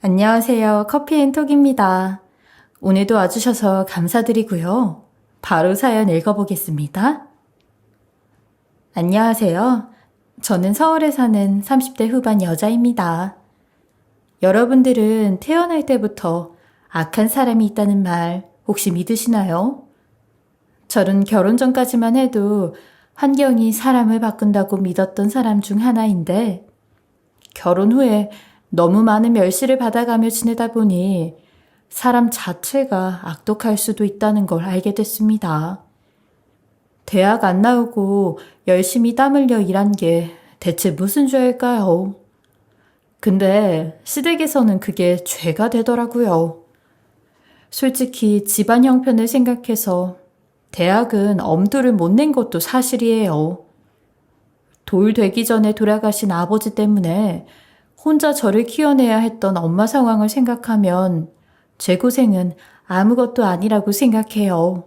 안녕하세요. 커피앤톡입니다. 오늘도 와주셔서 감사드리고요. 바로 사연 읽어보겠습니다. 안녕하세요. 저는 서울에 사는 30대 후반 여자입니다. 여러분들은 태어날 때부터 악한 사람이 있다는 말 혹시 믿으시나요? 저는 결혼 전까지만 해도 환경이 사람을 바꾼다고 믿었던 사람 중 하나인데 결혼 후에 너무 많은 멸시를 받아가며 지내다 보니 사람 자체가 악독할 수도 있다는 걸 알게 됐습니다. 대학 안 나오고 열심히 땀 흘려 일한 게 대체 무슨 죄일까요? 근데 시댁에서는 그게 죄가 되더라고요. 솔직히 집안 형편을 생각해서 대학은 엄두를 못 낸 것도 사실이에요. 돌 되기 전에 돌아가신 아버지 때문에 혼자 저를 키워내야 했던 엄마 상황을 생각하면 제 고생은 아무것도 아니라고 생각해요.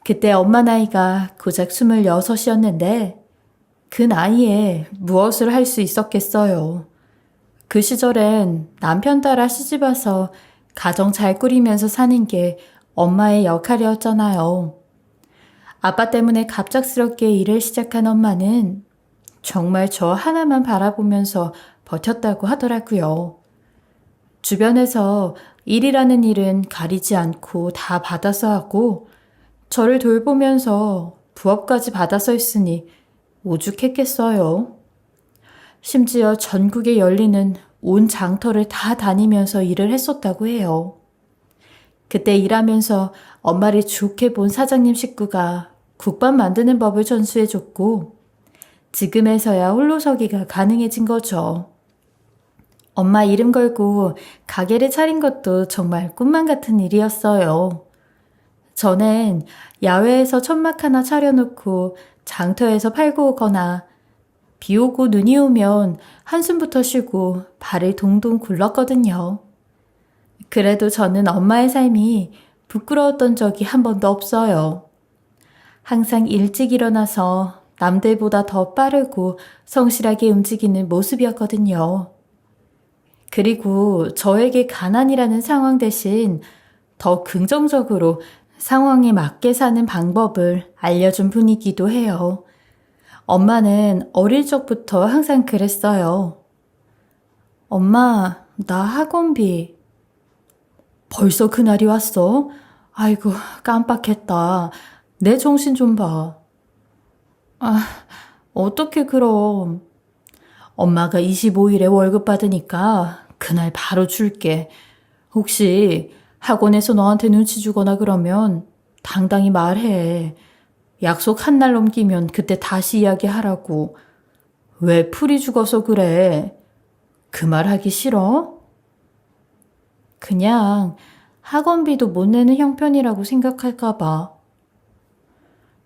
그때 엄마 나이가 고작 26이었는데 그 나이에 무엇을 할 수 있었겠어요. 그 시절엔 남편 따라 시집 와서 가정 잘 꾸리면서 사는 게 엄마의 역할이었잖아요. 아빠 때문에 갑작스럽게 일을 시작한 엄마는 정말 저 하나만 바라보면서 버텼다고 하더라고요. 주변에서 일이라는 일은 가리지 않고 다 받아서 하고 저를 돌보면서 부업까지 받아서 했으니 오죽했겠어요. 심지어 전국에 열리는 온 장터를 다 다니면서 일을 했었다고 해요. 그때 일하면서 엄마를 좋게 본 사장님 식구가 국밥 만드는 법을 전수해줬고 지금에서야 홀로서기가 가능해진 거죠. 엄마 이름 걸고 가게를 차린 것도 정말 꿈만 같은 일이었어요. 전엔 야외에서 천막 하나 차려놓고 장터에서 팔고 오거나 비 오고 눈이 오면 한숨부터 쉬고 발을 동동 굴렀거든요. 그래도 저는 엄마의 삶이 부끄러웠던 적이 한 번도 없어요. 항상 일찍 일어나서 남들보다 더 빠르고 성실하게 움직이는 모습이었거든요. 그리고 저에게 가난이라는 상황 대신 더 긍정적으로 상황에 맞게 사는 방법을 알려준 분이기도 해요. 엄마는 어릴 적부터 항상 그랬어요. 엄마, 나 학원비. 벌써 그날이 왔어? 아이고, 깜빡했다. 내 정신 좀 봐. 아, 어떻게 그럼. 엄마가 25일에 월급 받으니까 그날 바로 줄게. 혹시 학원에서 너한테 눈치 주거나 그러면 당당히 말해. 약속 한 날 넘기면 그때 다시 이야기하라고. 왜 풀이 죽어서 그래? 그 말 하기 싫어? 그냥 학원비도 못 내는 형편이라고 생각할까 봐.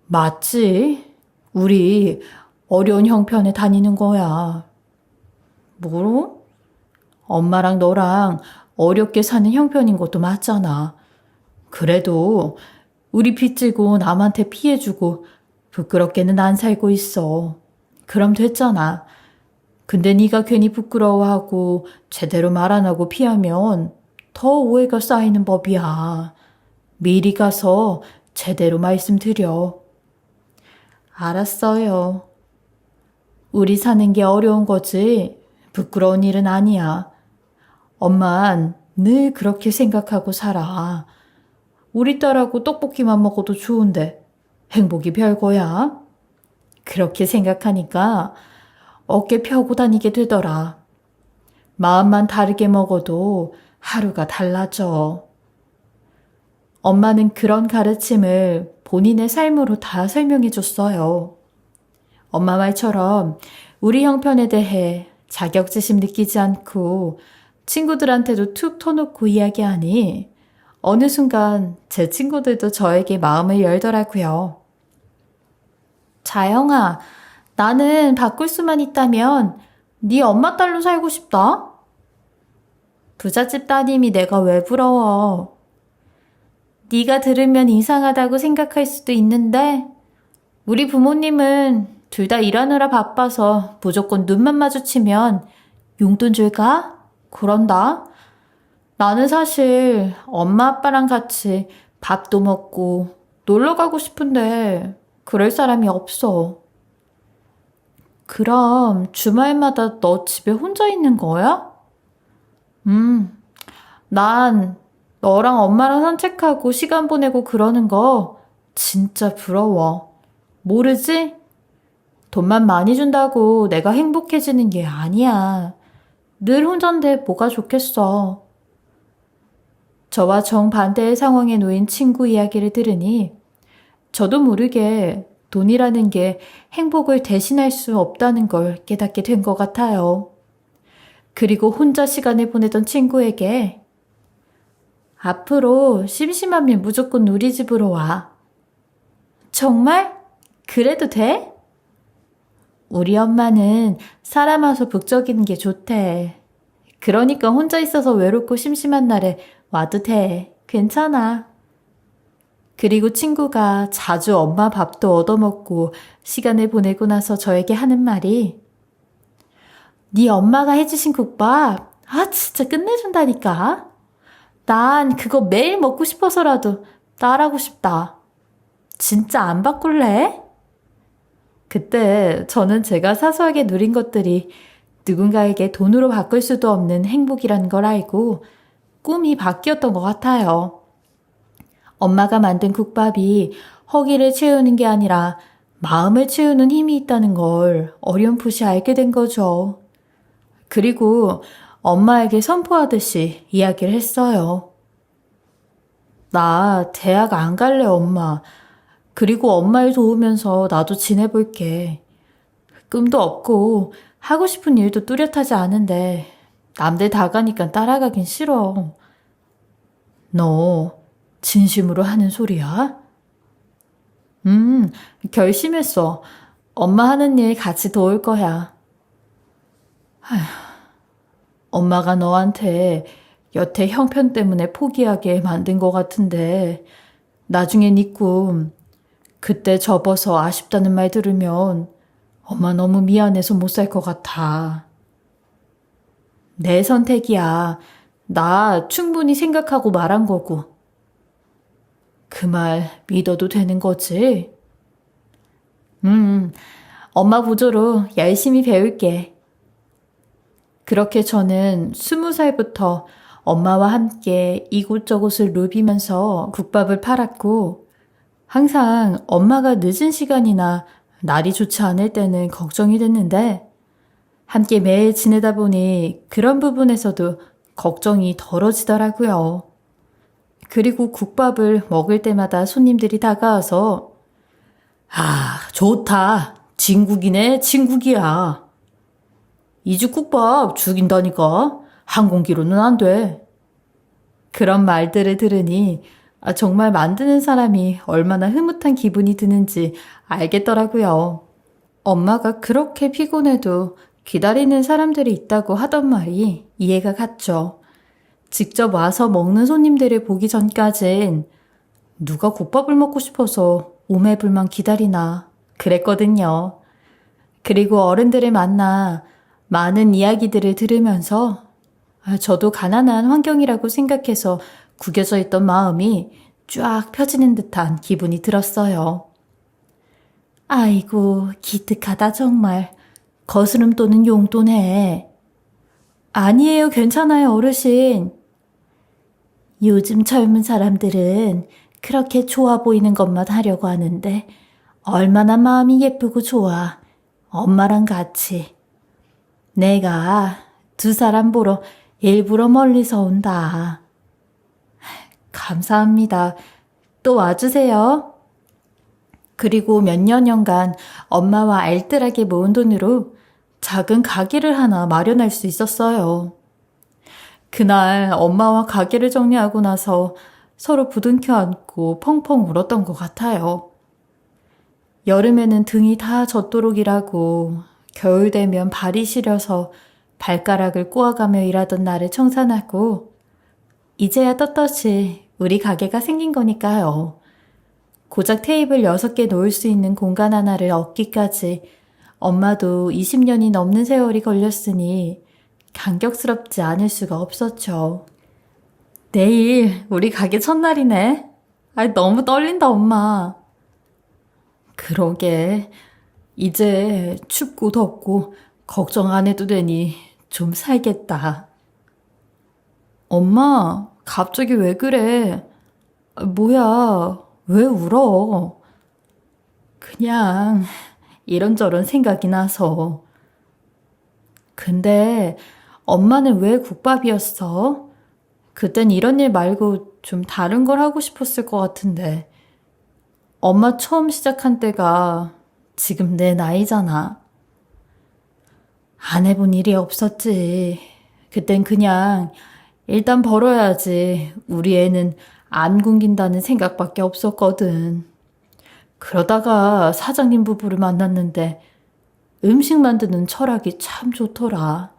맞지? 우리 어려운 형편에 다니는 거야. 뭐로? 엄마랑 너랑 어렵게 사는 형편인 것도 맞잖아. 그래도 우리 빚지고 남한테 피해주고 부끄럽게는 안 살고 있어. 그럼 됐잖아. 근데 네가 괜히 부끄러워하고 제대로 말 안 하고 피하면 더 오해가 쌓이는 법이야. 미리 가서 제대로 말씀드려. 알았어요. 우리 사는 게 어려운 거지 부끄러운 일은 아니야. 엄만 늘 그렇게 생각하고 살아. 우리 딸하고 떡볶이만 먹어도 좋은데 행복이 별거야. 그렇게 생각하니까 어깨 펴고 다니게 되더라. 마음만 다르게 먹어도 하루가 달라져. 엄마는 그런 가르침을 본인의 삶으로 다 설명해 줬어요. 엄마 말처럼 우리 형편에 대해 자격지심 느끼지 않고 친구들한테도 툭 터놓고 이야기하니 어느 순간 제 친구들도 저에게 마음을 열더라고요. 자영아, 나는 바꿀 수만 있다면 네 엄마 딸로 살고 싶다. 부잣집 따님이 내가 왜 부러워. 네가 들으면 이상하다고 생각할 수도 있는데 우리 부모님은 둘 다 일하느라 바빠서 무조건 눈만 마주치면 용돈 줄까? 그런다? 나는 사실 엄마 아빠랑 같이 밥도 먹고 놀러 가고 싶은데 그럴 사람이 없어. 그럼 주말마다 너 집에 혼자 있는 거야? 음, 난 너랑 엄마랑 산책하고 시간 보내고 그러는 거 진짜 부러워. 모르지? 돈만 많이 준다고 내가 행복해지는 게 아니야. 늘 혼잔데 뭐가 좋겠어. 저와 정반대의 상황에 놓인 친구 이야기를 들으니 저도 모르게 돈이라는 게 행복을 대신할 수 없다는 걸 깨닫게 된 것 같아요. 그리고 혼자 시간을 보내던 친구에게 앞으로 심심하면 무조건 우리 집으로 와. 정말? 그래도 돼? 우리 엄마는 사람 와서 북적이는 게 좋대. 그러니까 혼자 있어서 외롭고 심심한 날에 와도 돼. 괜찮아. 그리고 친구가 자주 엄마 밥도 얻어먹고 시간을 보내고 나서 저에게 하는 말이 네 엄마가 해주신 국밥 진짜 끝내준다니까. 난 그거 매일 먹고 싶어서라도 따라하고 싶다. 진짜 안 바꿀래? 그때 저는 제가 사소하게 누린 것들이 누군가에게 돈으로 바꿀 수도 없는 행복이라는 걸 알고 꿈이 바뀌었던 것 같아요. 엄마가 만든 국밥이 허기를 채우는 게 아니라 마음을 채우는 힘이 있다는 걸 어렴풋이 알게 된 거죠. 그리고 엄마에게 선포하듯이 이야기를 했어요. 나 대학 안 갈래, 엄마. 그리고 엄마 일 도우면서 나도 지내볼게. 꿈도 없고 하고 싶은 일도 뚜렷하지 않은데 남들 다 가니까 따라가긴 싫어. 너 진심으로 하는 소리야? 결심했어. 엄마 하는 일 같이 도울 거야. 엄마가 너한테 여태 형편 때문에 포기하게 만든 것 같은데 나중에 네 꿈 그때 접어서 아쉽다는 말 들으면 엄마 너무 미안해서 못 살 것 같아. 내 선택이야. 나 충분히 생각하고 말한 거고. 그 말 믿어도 되는 거지? 엄마 보조로 열심히 배울게. 그렇게 저는 20살부터 엄마와 함께 이곳저곳을 누비면서 국밥을 팔았고 항상 엄마가 늦은 시간이나 날이 좋지 않을 때는 걱정이 됐는데 함께 매일 지내다 보니 그런 부분에서도 걱정이 덜어지더라고요. 그리고 국밥을 먹을 때마다 손님들이 다가와서 좋다. 진국이네, 진국이야. 이 집 국밥 죽인다니까. 한 공기로는 안 돼. 그런 말들을 들으니 정말 만드는 사람이 얼마나 흐뭇한 기분이 드는지 알겠더라고요. 엄마가 그렇게 피곤해도 기다리는 사람들이 있다고 하던 말이 이해가 갔죠. 직접 와서 먹는 손님들을 보기 전까진 누가 국밥을 먹고 싶어서 오매불만 기다리나 그랬거든요. 그리고 어른들을 만나 많은 이야기들을 들으면서 저도 가난한 환경이라고 생각해서 구겨져 있던 마음이 쫙 펴지는 듯한 기분이 들었어요. 아이고, 기특하다 정말. 거스름 또는 용돈해. 아니에요, 괜찮아요, 어르신. 요즘 젊은 사람들은 그렇게 좋아 보이는 것만 하려고 하는데 얼마나 마음이 예쁘고 좋아. 엄마랑 같이. 내가 두 사람 보러 일부러 멀리서 온다. 감사합니다. 또 와주세요. 그리고 몇 년간 엄마와 알뜰하게 모은 돈으로 작은 가게를 하나 마련할 수 있었어요. 그날 엄마와 가게를 정리하고 나서 서로 부둥켜 안고 펑펑 울었던 것 같아요. 여름에는 등이 다 젖도록 일하고 겨울 되면 발이 시려서 발가락을 꼬아가며 일하던 나를 청산하고 이제야 떳떳이 우리 가게가 생긴 거니까요. 고작 테이블 6개 놓을 수 있는 공간 하나를 얻기까지 엄마도 20년이 넘는 세월이 걸렸으니 감격스럽지 않을 수가 없었죠. 내일 우리 가게 첫날이네. 너무 떨린다, 엄마. 그러게. 이제 춥고 덥고 걱정 안 해도 되니 좀 살겠다. 엄마, 갑자기 왜 그래? 뭐야, 왜 울어? 그냥 이런저런 생각이 나서. 근데 엄마는 왜 국밥이었어? 그땐 이런 일 말고 좀 다른 걸 하고 싶었을 것 같은데. 엄마 처음 시작한 때가 지금 내 나이잖아. 안 해본 일이 없었지. 그땐 그냥 일단 벌어야지. 우리 애는 안 굶긴다는 생각밖에 없었거든. 그러다가 사장님 부부를 만났는데 음식 만드는 철학이 참 좋더라.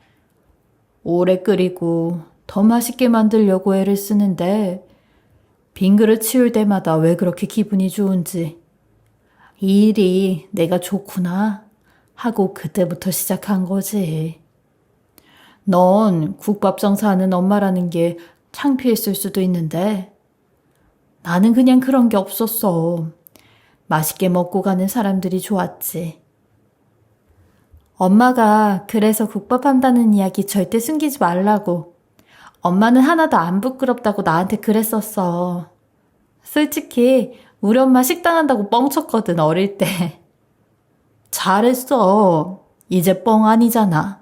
오래 끓이고 더 맛있게 만들려고 애를 쓰는데 빈 그릇 치울 때마다 왜 그렇게 기분이 좋은지 이 일이 내가 좋구나 하고 그때부터 시작한 거지. 넌 국밥 장사하는 엄마라는 게 창피했을 수도 있는데 나는 그냥 그런 게 없었어. 맛있게 먹고 가는 사람들이 좋았지. 엄마가 그래서 국밥 한다는 이야기 절대 숨기지 말라고. 엄마는 하나도 안 부끄럽다고 나한테 그랬었어. 솔직히 우리 엄마 식당 한다고 뻥쳤거든, 어릴 때. 잘했어. 이제 뻥 아니잖아.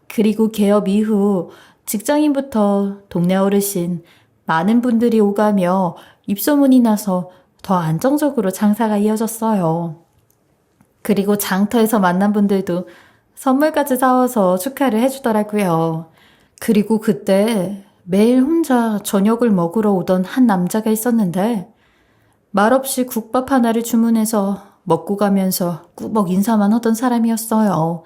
그리고 개업 이후 직장인부터 동네 어르신 많은 분들이 오가며 입소문이 나서 더 안정적으로 장사가 이어졌어요. 그리고 장터에서 만난 분들도 선물까지 사와서 축하를 해주더라고요. 그리고 그때 매일 혼자 저녁을 먹으러 오던 한 남자가 있었는데 말없이 국밥 하나를 주문해서 먹고 가면서 꾸벅 인사만 하던 사람이었어요.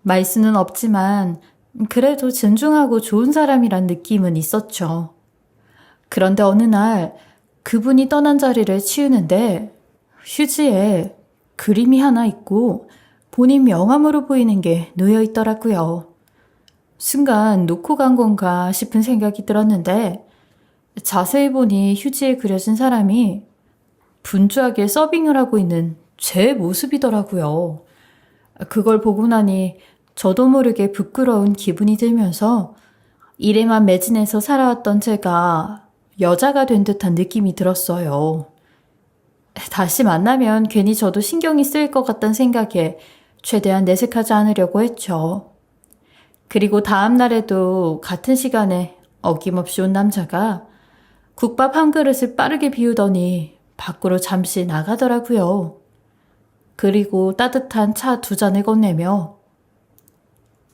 말수는 없지만 그래도 진중하고 좋은 사람이란 느낌은 있었죠. 그런데 어느 날 그분이 떠난 자리를 치우는데 휴지에 그림이 하나 있고 본인 명함으로 보이는 게 놓여 있더라고요. 순간 놓고 간 건가 싶은 생각이 들었는데 자세히 보니 휴지에 그려진 사람이 분주하게 서빙을 하고 있는 제 모습이더라고요. 그걸 보고 나니 저도 모르게 부끄러운 기분이 들면서 일에만 매진해서 살아왔던 제가 여자가 된 듯한 느낌이 들었어요. 다시 만나면 괜히 저도 신경이 쓰일 것 같다는 생각에 최대한 내색하지 않으려고 했죠. 그리고 다음 날에도 같은 시간에 어김없이 온 남자가 국밥 한 그릇을 빠르게 비우더니 밖으로 잠시 나가더라고요. 그리고 따뜻한 차 2잔을 건네며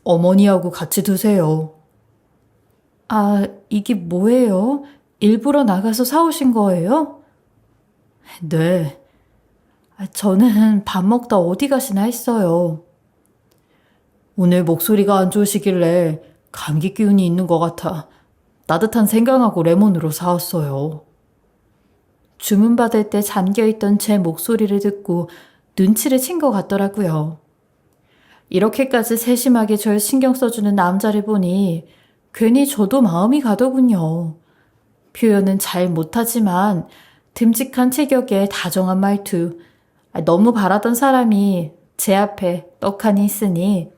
어머니하고 같이 드세요. 아, 이게 뭐예요? 일부러 나가서 사오신 거예요? 네. 저는 밥 먹다 어디 가시나 했어요. 오늘 목소리가 안 좋으시길래 감기 기운이 있는 것 같아 따뜻한 생강하고 레몬으로 사왔어요. 주문 받을 때 잠겨있던 제 목소리를 듣고 눈치를 챈 것 같더라고요. 이렇게까지 세심하게 절 신경 써주는 남자를 보니 괜히 저도 마음이 가더군요. 표현은 잘 못하지만 듬직한 체격에 다정한 말투, 너무 바라던 사람이 제 앞에 떡하니 있으니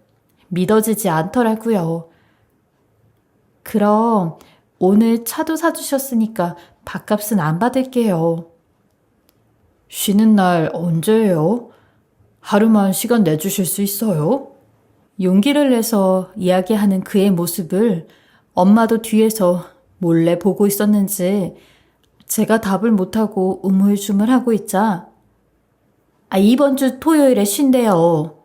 믿어지지 않더라고요. 그럼 오늘 차도 사주셨으니까 밥값은 안 받을게요. 쉬는 날 언제예요? 하루만 시간 내주실 수 있어요? 용기를 내서 이야기하는 그의 모습을 엄마도 뒤에서 몰래 보고 있었는지 제가 답을 못하고 우물쭈물하고 있자 이번 주 토요일에 쉰대요.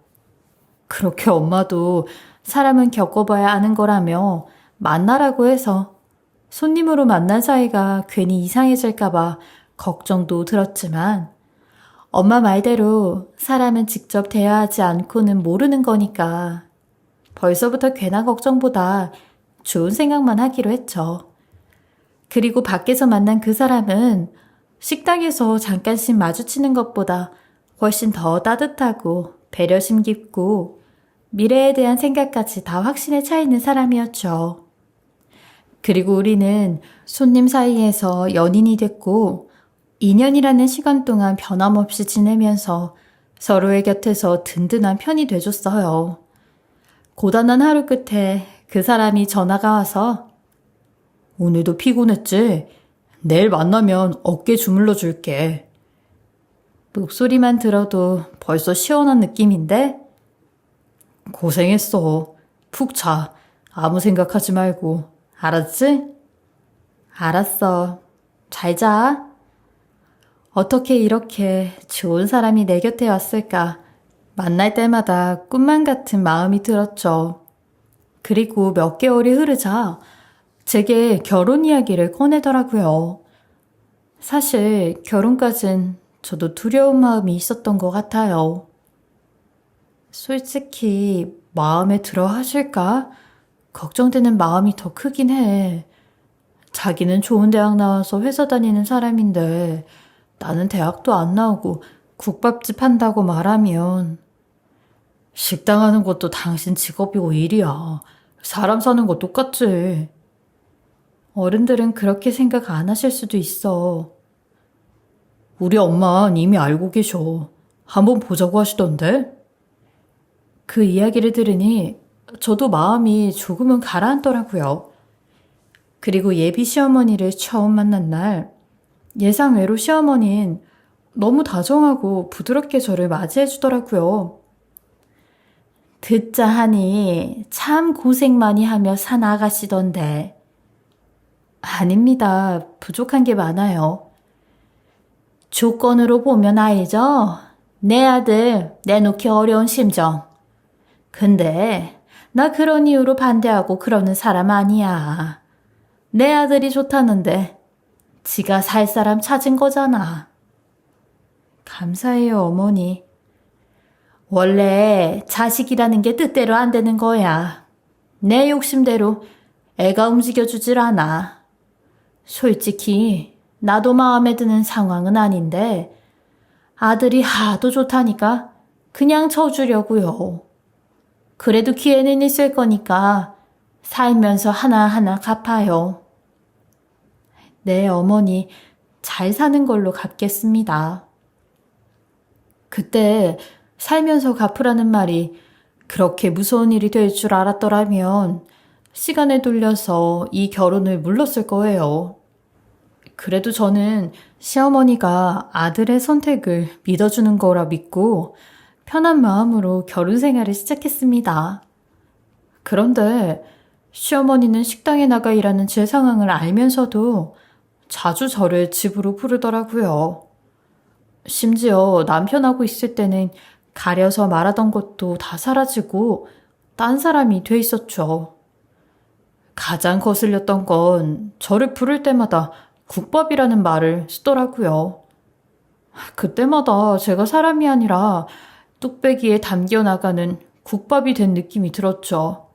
그렇게 엄마도 사람은 겪어봐야 아는 거라며 만나라고 해서 손님으로 만난 사이가 괜히 이상해질까봐 걱정도 들었지만 엄마 말대로 사람은 직접 대화하지 않고는 모르는 거니까 벌써부터 괜한 걱정보다 좋은 생각만 하기로 했죠. 그리고 밖에서 만난 그 사람은 식당에서 잠깐씩 마주치는 것보다 훨씬 더 따뜻하고 배려심 깊고 미래에 대한 생각까지 다 확신에 차 있는 사람이었죠. 그리고 우리는 손님 사이에서 연인이 됐고 2년이라는 시간 동안 변함없이 지내면서 서로의 곁에서 든든한 편이 돼줬어요. 고단한 하루 끝에 그 사람이 전화가 와서 오늘도 피곤했지? 내일 만나면 어깨 주물러 줄게. 목소리만 들어도 벌써 시원한 느낌인데? 고생했어. 푹 자. 아무 생각하지 말고. 알았지? 알았어. 잘 자. 어떻게 이렇게 좋은 사람이 내 곁에 왔을까? 만날 때마다 꿈만 같은 마음이 들었죠. 그리고 몇 개월이 흐르자 제게 결혼 이야기를 꺼내더라고요. 사실 결혼까진 저도 두려운 마음이 있었던 것 같아요. 솔직히 마음에 들어 하실까? 걱정되는 마음이 더 크긴 해. 자기는 좋은 대학 나와서 회사 다니는 사람인데 나는 대학도 안 나오고 국밥집 한다고 말하면 식당 하는 것도 당신 직업이고 일이야. 사람 사는 거 똑같지. 어른들은 그렇게 생각 안 하실 수도 있어. 우리 엄마는 이미 알고 계셔. 한번 보자고 하시던데? 그 이야기를 들으니 저도 마음이 조금은 가라앉더라고요. 그리고 예비 시어머니를 처음 만난 날 예상외로 시어머니는 너무 다정하고 부드럽게 저를 맞이해 주더라고요. 듣자 하니 참 고생 많이 하며 산 아가씨던데. 아닙니다. 부족한 게 많아요. 조건으로 보면 알죠? 내 아들 내놓기 어려운 심정. 근데 나 그런 이유로 반대하고 그러는 사람 아니야. 내 아들이 좋다는데 지가 살 사람 찾은 거잖아. 감사해요, 어머니. 원래 자식이라는 게 뜻대로 안 되는 거야. 내 욕심대로 애가 움직여주질 않아. 솔직히 나도 마음에 드는 상황은 아닌데 아들이 하도 좋다니까 그냥 쳐주려고요. 그래도 기회는 있을 거니까 살면서 하나하나 갚아요. 네, 어머니 잘 사는 걸로 갚겠습니다. 그때 살면서 갚으라는 말이 그렇게 무서운 일이 될 줄 알았더라면 시간을 돌려서 이 결혼을 물렀을 거예요. 그래도 저는 시어머니가 아들의 선택을 믿어주는 거라 믿고 편한 마음으로 결혼 생활을 시작했습니다. 그런데 시어머니는 식당에 나가 일하는 제 상황을 알면서도 자주 저를 집으로 부르더라고요. 심지어 남편하고 있을 때는 가려서 말하던 것도 다 사라지고 딴 사람이 돼 있었죠. 가장 거슬렸던 건 저를 부를 때마다 국밥이라는 말을 쓰더라고요. 그때마다 제가 사람이 아니라 뚝배기에 담겨나가는 국밥이 된 느낌이 들었죠.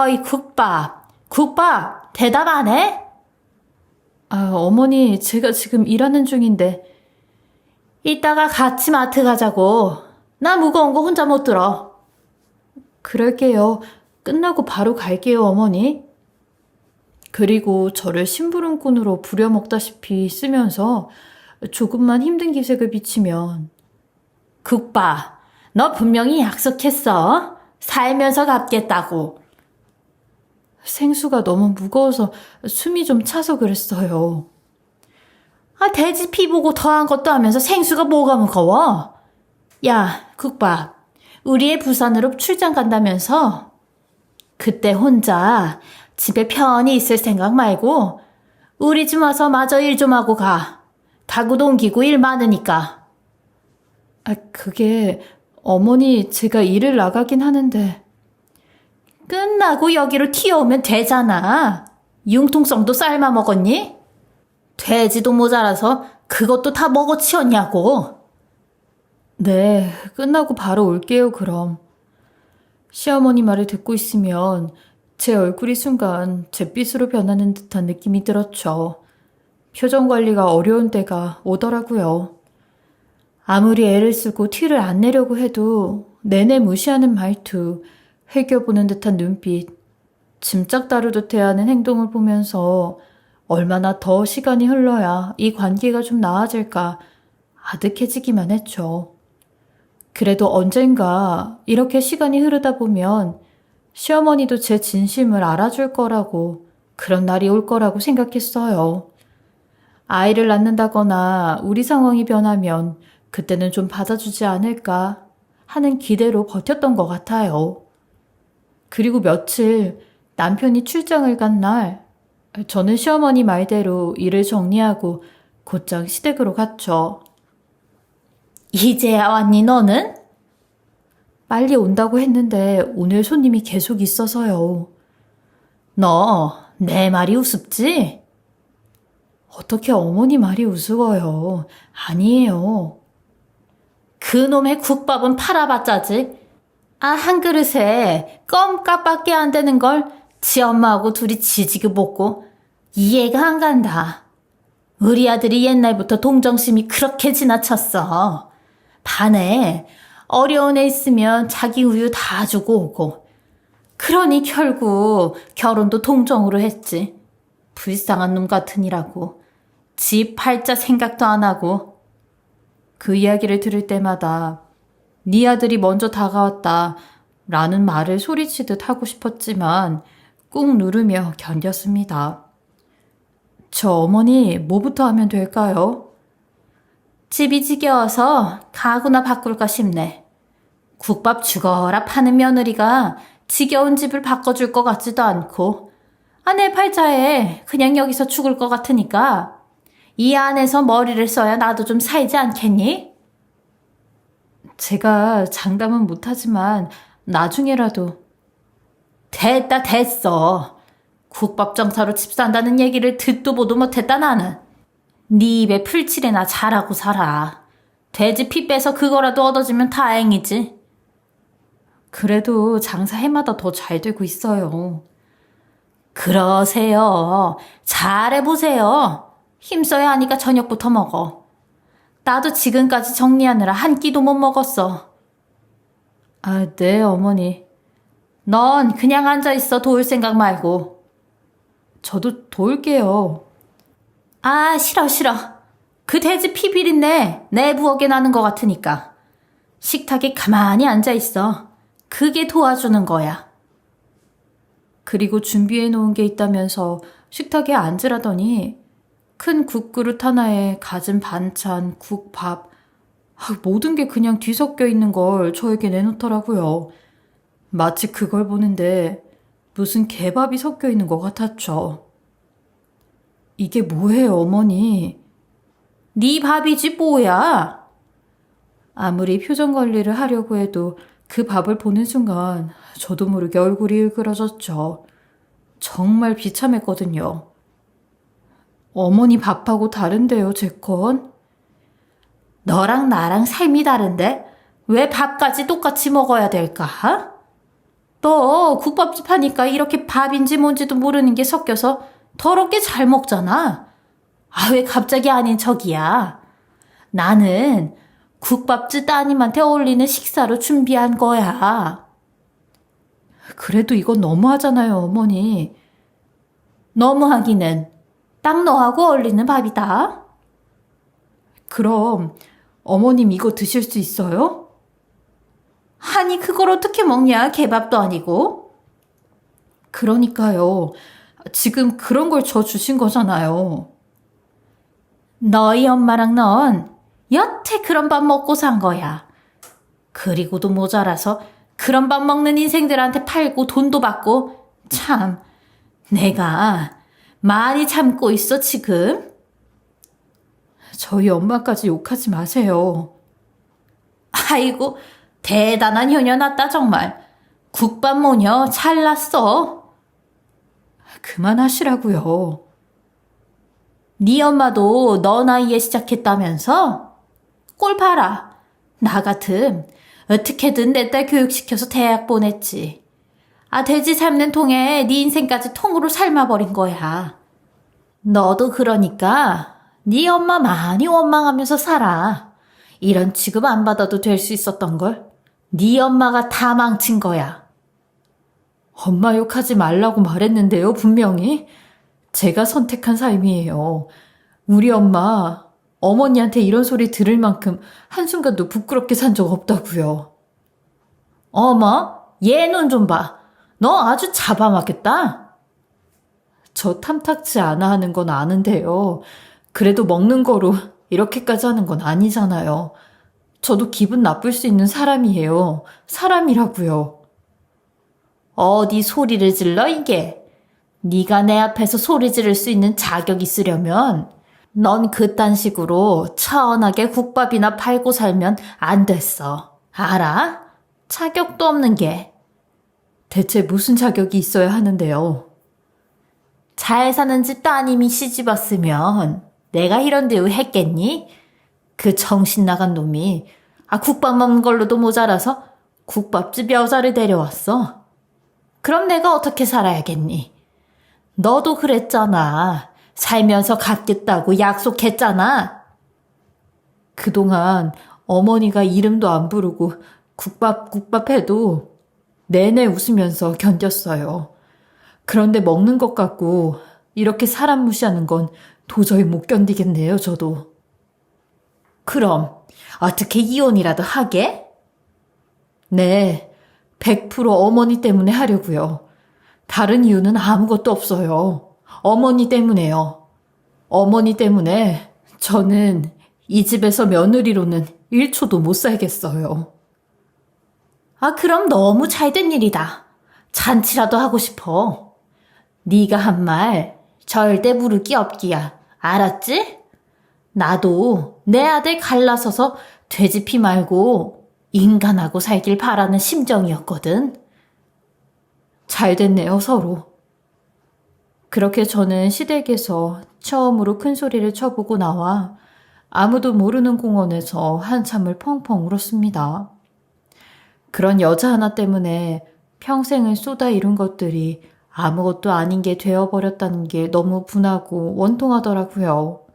이 국밥, 대답 안 해? 어머니, 제가 지금 일하는 중인데. 이따가 같이 마트 가자고. 나 무거운 거 혼자 못 들어. 그럴게요. 끝나고 바로 갈게요, 어머니. 그리고 저를 심부름꾼으로 부려먹다시피 쓰면서 조금만 힘든 기색을 비치면 국밥, 너 분명히 약속했어. 살면서 갚겠다고. 생수가 너무 무거워서 숨이 좀 차서 그랬어요. 돼지 피 보고 더한 것도 하면서 생수가 뭐가 무거워? 야, 국밥, 우리 애 부산으로 출장 간다면서? 그때 혼자 집에 편히 있을 생각 말고 우리 집 와서 마저 일 좀 하고 가. 다구도 옮기고 일 많으니까. 그게 어머니 제가 일을 나가긴 하는데. 끝나고 여기로 튀어오면 되잖아. 융통성도 삶아 먹었니? 돼지도 모자라서 그것도 다 먹어치웠냐고. 네, 끝나고 바로 올게요, 그럼. 시어머니 말을 듣고 있으면 제 얼굴이 순간 잿빛으로 변하는 듯한 느낌이 들었죠. 표정 관리가 어려운 때가 오더라고요. 아무리 애를 쓰고 티를 안 내려고 해도 내내 무시하는 말투, 회겨보는 듯한 눈빛, 짐짝 다루듯 해하는 행동을 보면서 얼마나 더 시간이 흘러야 이 관계가 좀 나아질까 아득해지기만 했죠. 그래도 언젠가 이렇게 시간이 흐르다 보면 시어머니도 제 진심을 알아줄 거라고, 그런 날이 올 거라고 생각했어요. 아이를 낳는다거나 우리 상황이 변하면 그때는 좀 받아주지 않을까 하는 기대로 버텼던 것 같아요. 그리고 며칠 남편이 출장을 간 날, 저는 시어머니 말대로 일을 정리하고 곧장 시댁으로 갔죠. 이제야 왔니 너는? 빨리 온다고 했는데 오늘 손님이 계속 있어서요. 너 내 말이 우습지? 어떻게 어머니 말이 우스워요. 아니에요. 그놈의 국밥은 팔아봤자지. 한 그릇에 껌값밖에 안 되는 걸 지 엄마하고 둘이 지지게 먹고 이해가 안 간다. 우리 아들이 옛날부터 동정심이 그렇게 지나쳤어. 반에 어려운 애 있으면 자기 우유 다 주고 오고. 그러니 결국 결혼도 동정으로 했지. 불쌍한 놈 같으니라고. 지 팔자 생각도 안 하고. 그 이야기를 들을 때마다 네 아들이 먼저 다가왔다 라는 말을 소리치듯 하고 싶었지만 꾹 누르며 견뎠습니다. 저 어머니 뭐부터 하면 될까요? 집이 지겨워서 가구나 바꿀까 싶네. 국밥 죽어라 파는 며느리가 지겨운 집을 바꿔줄 것 같지도 않고 내 팔자에 그냥 여기서 죽을 것 같으니까 이 안에서 머리를 써야 나도 좀 살지 않겠니? 제가 장담은 못하지만 나중에라도. 됐다 됐어. 국밥 정사로 집 산다는 얘기를 듣도 보도 못했다 나는. 네 입에 풀칠이나 잘하고 살아. 돼지 피 빼서 그거라도 얻어지면 다행이지. 그래도 장사 해마다 더 잘 되고 있어요. 그러세요. 잘해보세요. 힘써야 하니까 저녁부터 먹어. 나도 지금까지 정리하느라 한 끼도 못 먹었어. 네, 어머니. 넌 그냥 앉아있어. 도울 생각 말고. 저도 도울게요. 싫어, 싫어. 그 돼지 피 비린내 내 부엌에 나는 것 같으니까. 식탁에 가만히 앉아있어. 그게 도와주는 거야. 그리고 준비해 놓은 게 있다면서 식탁에 앉으라더니 큰 국그릇 하나에 갖은 반찬, 국, 밥, 모든 게 그냥 뒤섞여 있는 걸 저에게 내놓더라고요. 마치 그걸 보는데 무슨 개밥이 섞여 있는 것 같았죠. 이게 뭐예요, 어머니? 네 밥이지 뭐야? 아무리 표정 관리를 하려고 해도 그 밥을 보는 순간 저도 모르게 얼굴이 일그러졌죠. 정말 비참했거든요. 어머니 밥하고 다른데요, 제 건? 너랑 나랑 삶이 다른데 왜 밥까지 똑같이 먹어야 될까? 너 국밥집 하니까 이렇게 밥인지 뭔지도 모르는 게 섞여서 더럽게 잘 먹잖아. 왜 갑자기 아닌 척이야? 나는 국밥집 따님한테 어울리는 식사로 준비한 거야. 그래도 이건 너무하잖아요, 어머니. 너무하기는 딱 너하고 어울리는 밥이다. 그럼 어머님 이거 드실 수 있어요? 아니 그걸 어떻게 먹냐, 개밥도 아니고. 그러니까요. 지금 그런 걸 저 주신 거잖아요. 너희 엄마랑 넌 여태 그런 밥 먹고 산 거야. 그리고도 모자라서 그런 밥 먹는 인생들한테 팔고 돈도 받고. 참, 내가 많이 참고 있어 지금. 저희 엄마까지 욕하지 마세요. 아이고 대단한 효녀 났다 정말. 국밥 모녀 잘났어. 그만하시라고요. 네 엄마도 너 나이에 시작했다면서? 꼴 봐라. 나 같음 어떻게든 내 딸 교육시켜서 대학 보냈지. 돼지 삶는 통에 네 인생까지 통으로 삶아버린 거야. 너도 그러니까 네 엄마 많이 원망하면서 살아. 이런 취급 안 받아도 될 수 있었던 걸. 네 엄마가 다 망친 거야. 엄마 욕하지 말라고 말했는데요, 분명히. 제가 선택한 삶이에요. 우리 엄마, 어머니한테 이런 소리 들을 만큼 한순간도 부끄럽게 산 적 없다고요. 어머, 얘 눈 좀 봐. 너 아주 잡아먹겠다. 저 탐탁치 않아 하는 건 아는데요. 그래도 먹는 거로 이렇게까지 하는 건 아니잖아요. 저도 기분 나쁠 수 있는 사람이에요. 사람이라고요. 어디 소리를 질러 이게. 네가 내 앞에서 소리 지를 수 있는 자격 있으려면 넌 그딴 식으로 천하게 국밥이나 팔고 살면 안 됐어. 알아? 자격도 없는 게. 대체 무슨 자격이 있어야 하는데요? 잘 사는 집 따님이 시집 왔으면 내가 이런 데 했겠니? 그 정신 나간 놈이 국밥 먹는 걸로도 모자라서 국밥집 여자를 데려왔어. 그럼 내가 어떻게 살아야겠니? 너도 그랬잖아. 살면서 갚겠다고 약속했잖아. 그동안 어머니가 이름도 안 부르고 국밥 해도 내내 웃으면서 견뎠어요. 그런데 먹는 것 같고 이렇게 사람 무시하는 건 도저히 못 견디겠네요, 저도. 그럼 어떻게 이혼이라도 하게? 네, 100% 어머니 때문에 하려고요. 다른 이유는 아무것도 없어요. 어머니 때문에요. 어머니 때문에 저는 이 집에서 며느리로는 1초도 못 살겠어요. 그럼 너무 잘된 일이다. 잔치라도 하고 싶어. 네가 한 말 절대 무르기 없기야. 알았지? 나도 내 아들 갈라서서 돼지피 말고 인간하고 살길 바라는 심정이었거든. 잘 됐네요, 서로. 그렇게 저는 시댁에서 처음으로 큰 소리를 쳐보고 나와 아무도 모르는 공원에서 한참을 펑펑 울었습니다. 그런 여자 하나 때문에 평생을 쏟아 이룬 것들이 아무것도 아닌 게 되어버렸다는 게 너무 분하고 원통하더라고요.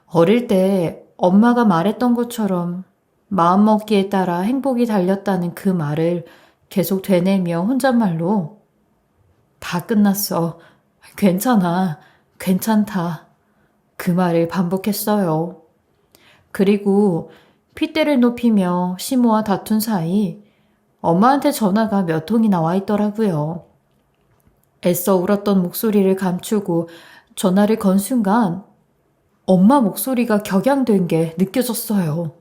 어릴 때 엄마가 말했던 것처럼 마음먹기에 따라 행복이 달렸다는 그 말을 계속 되뇌며 혼잣말로 다 끝났어. 괜찮아. 괜찮다. 그 말을 반복했어요. 그리고 핏대를 높이며 시모와 다툰 사이 엄마한테 전화가 몇 통이나 와 있더라고요. 애써 울었던 목소리를 감추고 전화를 건 순간 엄마 목소리가 격양된 게 느껴졌어요.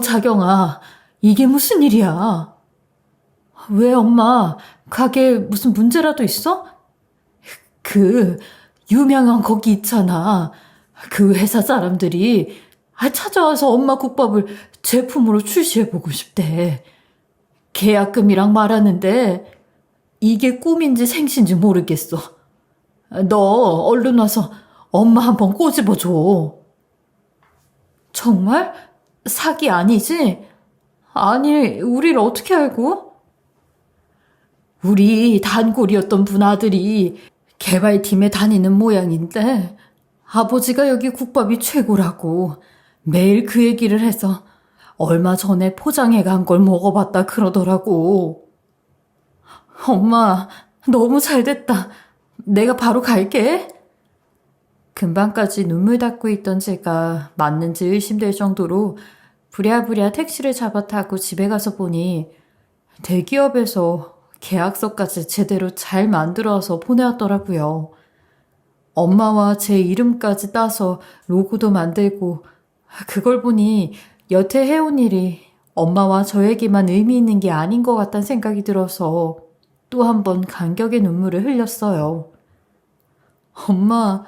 자경아, 이게 무슨 일이야? 왜 엄마, 가게에 무슨 문제라도 있어? 그 유명한 거기 있잖아. 그 회사 사람들이 찾아와서 엄마 국밥을 제품으로 출시해보고 싶대. 계약금이랑 말하는데 이게 꿈인지 생신지 모르겠어. 너 얼른 와서 엄마 한번 꼬집어줘. 정말? 사기 아니지? 아니, 우리를 어떻게 알고? 우리 단골이었던 분 아들이 개발팀에 다니는 모양인데 아버지가 여기 국밥이 최고라고 매일 그 얘기를 해서 얼마 전에 포장해 간 걸 먹어봤다 그러더라고. 엄마, 너무 잘됐다. 내가 바로 갈게. 금방까지 눈물 닦고 있던 제가 맞는지 의심될 정도로 부랴부랴 택시를 잡아 타고 집에 가서 보니 대기업에서 계약서까지 제대로 잘 만들어서 보내왔더라고요. 엄마와 제 이름까지 따서 로고도 만들고 그걸 보니 여태 해온 일이 엄마와 저에게만 의미 있는 게 아닌 것 같다는 생각이 들어서 또 한 번 감격의 눈물을 흘렸어요. 엄마,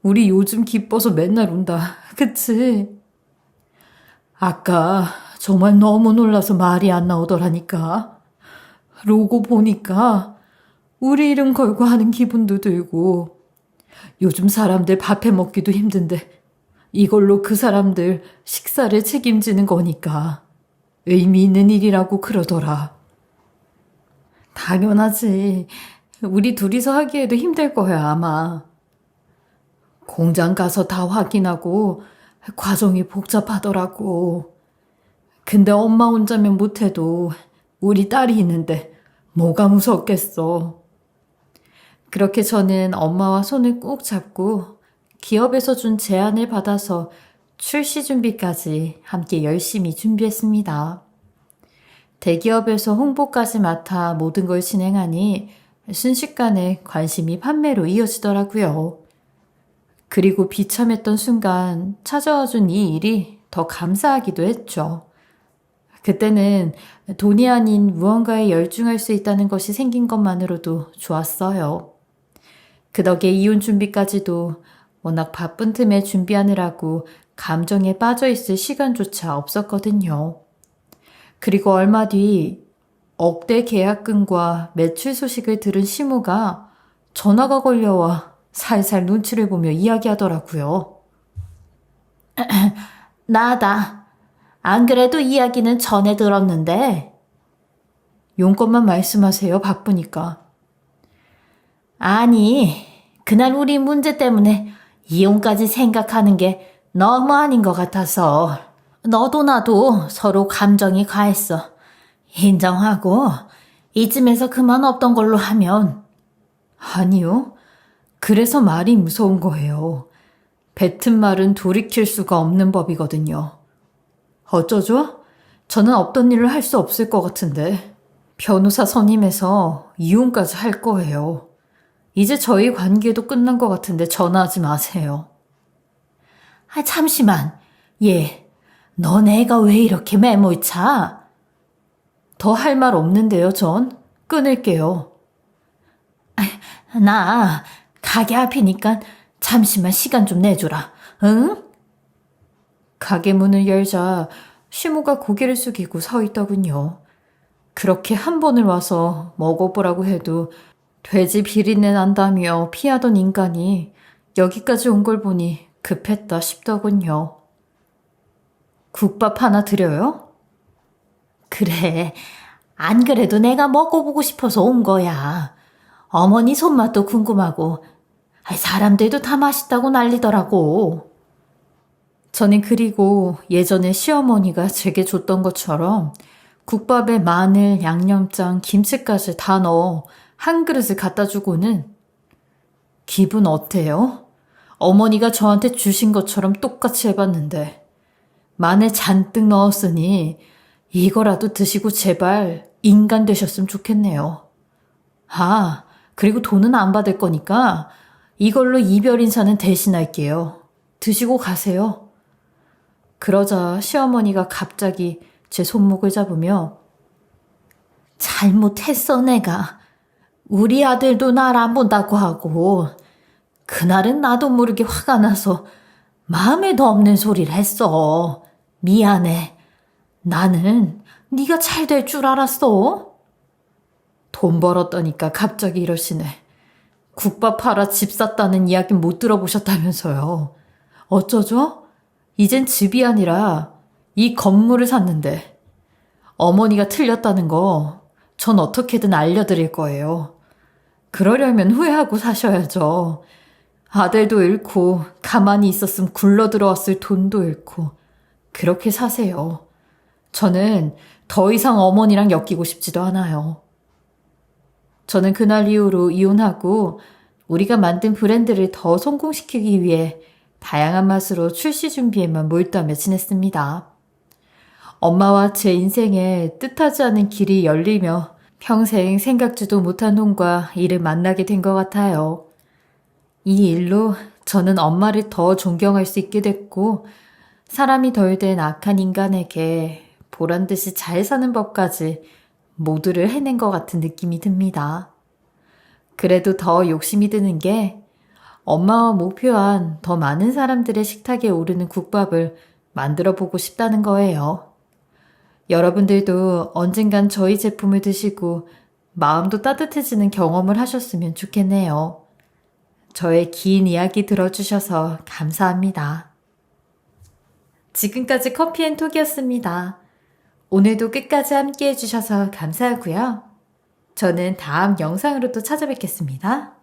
우리 요즘 기뻐서 맨날 운다. 그치? 아까 정말 너무 놀라서 말이 안 나오더라니까. 로고 보니까 우리 이름 걸고 하는 기분도 들고 요즘 사람들 밥해 먹기도 힘든데 이걸로 그 사람들 식사를 책임지는 거니까 의미 있는 일이라고 그러더라. 당연하지. 우리 둘이서 하기에도 힘들 거야, 아마. 공장 가서 다 확인하고 과정이 복잡하더라고. 근데 엄마 혼자면 못해도 우리 딸이 있는데 뭐가 무섭겠어. 그렇게 저는 엄마와 손을 꼭 잡고 기업에서 준 제안을 받아서 출시 준비까지 함께 열심히 준비했습니다. 대기업에서 홍보까지 맡아 모든 걸 진행하니 순식간에 관심이 판매로 이어지더라고요. 그리고 비참했던 순간 찾아와준 이 일이 더 감사하기도 했죠. 그때는 돈이 아닌 무언가에 열중할 수 있다는 것이 생긴 것만으로도 좋았어요. 그 덕에 이혼 준비까지도 워낙 바쁜 틈에 준비하느라고 감정에 빠져있을 시간조차 없었거든요. 그리고 얼마 뒤 억대 계약금과 매출 소식을 들은 시무가 전화가 걸려와 살살 눈치를 보며 이야기하더라고요. 나다. 안 그래도 이야기는 전에 들었는데. 용건만 말씀하세요. 바쁘니까. 아니, 그날 우리 문제 때문에 이혼까지 생각하는 게 너무 아닌 것 같아서 너도 나도 서로 감정이 가했어. 인정하고 이쯤에서 그만 없던 걸로 하면. 아니요. 그래서 말이 무서운 거예요. 뱉은 말은 돌이킬 수가 없는 법이거든요. 어쩌죠? 저는 없던 일을 할 수 없을 것 같은데 변호사 선임해서 이혼까지 할 거예요. 이제 저희 관계도 끝난 것 같은데 전화하지 마세요. 잠시만. 너네 애가 왜 이렇게 매몰차? 더 할 말 없는데요, 전. 끊을게요. 나 가게 앞이니까 잠시만 시간 좀 내줘라. 응? 가게 문을 열자 시무가 고개를 숙이고 서 있더군요. 그렇게 한 번을 와서 먹어보라고 해도 돼지 비린내 난다며 피하던 인간이 여기까지 온 걸 보니 급했다 싶더군요. 국밥 하나 드려요? 그래, 안 그래도 내가 먹어보고 싶어서 온 거야. 어머니 손맛도 궁금하고 사람들도 다 맛있다고 난리더라고. 저는 그리고 예전에 시어머니가 제게 줬던 것처럼 국밥에 마늘, 양념장, 김치까지 다 넣어 한 그릇을 갖다 주고는 기분 어때요? 어머니가 저한테 주신 것처럼 똑같이 해봤는데 마늘 잔뜩 넣었으니 이거라도 드시고 제발 인간 되셨으면 좋겠네요. 그리고 돈은 안 받을 거니까 이걸로 이별 인사는 대신할게요. 드시고 가세요. 그러자 시어머니가 갑자기 제 손목을 잡으며 잘못했어 내가. 우리 아들도 날 안 본다고 하고 그날은 나도 모르게 화가 나서 마음에도 없는 소리를 했어. 미안해. 나는 네가 잘 될 줄 알았어. 돈 벌었다니까 갑자기 이러시네. 국밥 팔아 집 샀다는 이야기 못 들어보셨다면서요. 어쩌죠? 이젠 집이 아니라 이 건물을 샀는데 어머니가 틀렸다는 거 전 어떻게든 알려드릴 거예요. 그러려면 후회하고 사셔야죠. 아들도 잃고 가만히 있었으면 굴러 들어왔을 돈도 잃고 그렇게 사세요. 저는 더 이상 어머니랑 엮이고 싶지도 않아요. 저는 그날 이후로 이혼하고 우리가 만든 브랜드를 더 성공시키기 위해 다양한 맛으로 출시 준비에만 몰두하며 지냈습니다. 엄마와 제 인생에 뜻하지 않은 길이 열리며 평생 생각지도 못한 혼과 이를 만나게 된 것 같아요. 이 일로 저는 엄마를 더 존경할 수 있게 됐고 사람이 덜 된 악한 인간에게 보란 듯이 잘 사는 법까지 모두를 해낸 것 같은 느낌이 듭니다. 그래도 더 욕심이 드는 게 엄마와 목표한 더 많은 사람들의 식탁에 오르는 국밥을 만들어 보고 싶다는 거예요. 여러분들도 언젠간 저희 제품을 드시고 마음도 따뜻해지는 경험을 하셨으면 좋겠네요. 저의 긴 이야기 들어주셔서 감사합니다. 지금까지 커피앤톡이었습니다. 오늘도 끝까지 함께 해주셔서 감사하고요. 저는 다음 영상으로 또 찾아뵙겠습니다.